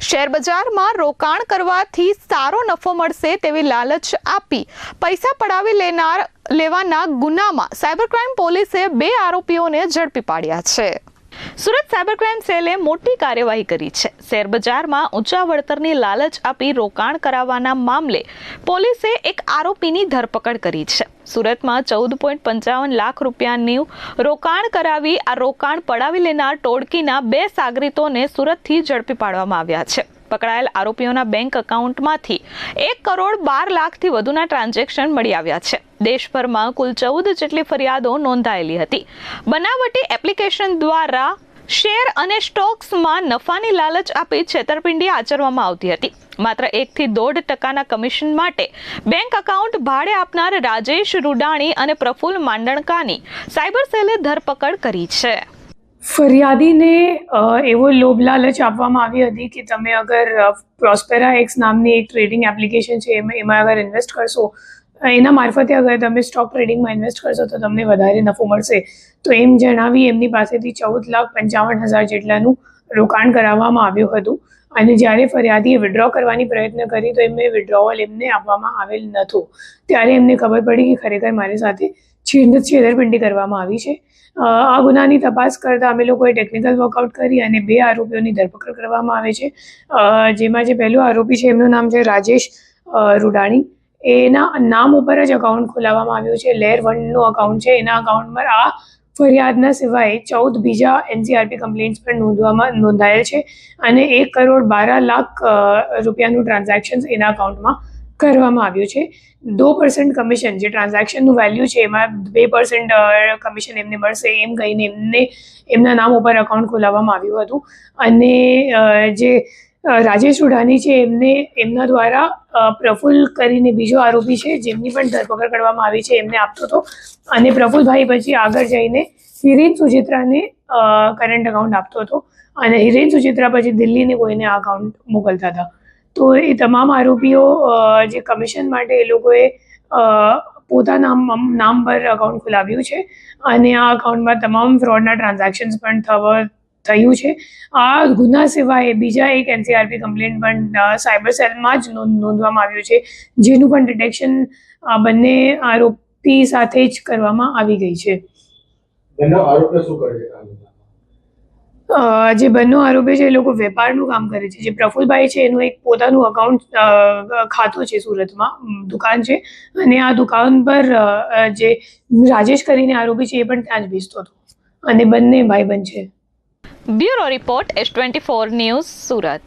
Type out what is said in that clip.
Share બજારમાં રોકાણ કરવાથી સારો નફો મળશે તેવી લાલચ આપી પૈસા પડાવી લેવાના ગુનામાં સાયબર ક્રાઇમ પોલીસે 2 આરોપીઓને ઝડપી પાડ્યા છે। સુરત સાયબર ક્રાઇમ સેલે મોટી કાર્યવાહી કરી છે। શેર બજારમાં ઊંચા વળતરની લાલચ આપી રોકાણ કરાવવાના મામલે પોલીસે એક આરોપીની ધરપકડ કરી છે। સુરતમાં 14.55 લાખ રૂપિયાનું રોકાણ કરાવી આ રોકાણ પડાવી લેનાર ટોળકીના 2 સાગરીતોને સુરતથી ઝડપી પાડવામાં આવ્યા છે। પકડાયેલ આરોપીઓના બેંક એકાઉન્ટમાંથી 1 કરોડ 12 લાખથી વધુના ટ્રાન્ઝેક્શન મળી આવ્યા છે। દેશભરમાં કુલ 14 જેટલી ફરિયાદો નોંધાયેલી હતી। બનાવટી એપ્લિકેશન દ્વારા શેર અને સ્ટોક્સમાં નફાની લાલચ આપી છેતરપિંડી આચરવામાં આવતી હતી। માત્ર 1 થી 1.5% કમિશન માટે બેંક એકાઉન્ટ ભાડે આપનાર રાજેશ રૂડાણી અને પ્રફુલ્લ માંડણકાની સાયબર સેલે ધરપકડ કરી છે। ફરિયાદીને એવો લોભ લાલચ આપવામાં આવી હતી કે તમે અગર પ્રોસ્પેરા એક્સ નામની એક ટ્રેડિંગ એપ્લિકેશન છે એમાં અગર ઇન્વેસ્ટ કરશો, એના મારફતે અગર તમે સ્ટોક ટ્રેડિંગમાં ઇન્વેસ્ટ કરશો તો તમને વધારે નફો મળશે। તો એમ જણાવી એમની પાસેથી 14,55,000 જેટલાનું રોકાણ કરાવવામાં આવ્યું હતું અને જ્યારે ફરિયાદીએ વિડ્રો કરવાની પ્રયત્ન કરી તો વિડ્રોવલ એમને આપવામાં આવેલ નહોતું। ત્યારે એમને ખબર પડી કે ખરેખર મારી સાથે છેતરપિંડી કરવામાં આવી છે। આ ગુનાની તપાસ કરતા અમે લોકોએ ટેકનિકલ વર્કઆઉટ કરી અને 2 આરોપીઓની ધરપકડ કરવામાં આવે છે। જેમાં જે પહેલો આરોપી છે એમનું નામ છે રાજેશ રૂડાણી। એના નામ ઉપર જ અકાઉન્ટ ખોલાવવામાં આવ્યું છે। લેયર 1નું અકાઉન્ટ છે। એના અકાઉન્ટ પર આ ફરિયાદના સિવાય 14 બીજા NCRP કમ્પ્લેન્ટ્સ પણ નોંધાયેલ છે અને 1 કરોડ 12 લાખ રૂપિયાનું ટ્રાન્ઝેક્શન એના અકાઉન્ટમાં કરવામાં આવ્યું છે। 2% કમિશન જે ટ્રાન્ઝેક્શનનું વેલ્યુ છે એમાં 2% કમિશન એમને મળશે એમ કહીને એમના નામ ઉપર અકાઉન્ટ ખોલાવવામાં આવ્યું હતું અને જે રાજેશ રૂડાણી છે એમના દ્વારા પ્રફુલ્લ કરીને બીજો આરોપી છે જેમની પણ ધરપકડ કરવામાં આવી છે એમને આપતો હતો અને પ્રફુલ્લભાઈ પછી આગળ જઈને હિરેન સુચિત્રાને કરંટ અકાઉન્ટ આપતો હતો અને હિરેન સુચિત્રા પછી દિલ્હીને કોઈને આ અકાઉન્ટ મોકલતા હતા। તો એ તમામ આરોપીઓ જે કમિશન માટે એ લોકોએ પોતાના નામ પર અકાઉન્ટ ખોલાવ્યું છે અને આ અકાઉન્ટમાં તમામ ફ્રોડના ટ્રાન્ઝેક્શન્સ પણ થયું છે। આ ગુના સિવાય બીજા એક NCRP કમ્પ્લેન્ટ પણ સાયબર સેલમાં જ નોંધવામાં આવ્યું છે જેનું પણ ડિટેક્શન બંને આરોપી સાથે જ કરવામાં આવી ગઈ છે। બંને આરોપીઓ શું કરે છે? જે બંને આરોપી છે એ લોકો વેપારનું કામ કરે છે। જે પ્રફુલ્લભાઈ છે એનું એક પોતાનું અકાઉન્ટ ખાતું છે, સુરતમાં દુકાન છે અને આ દુકાન પર જે રાજેશ કરીને આરોપી છે એ પણ ત્યાં જ બેસતો હતો અને બંને ભાઈબંધ છે। Bureau report S24 news Surat.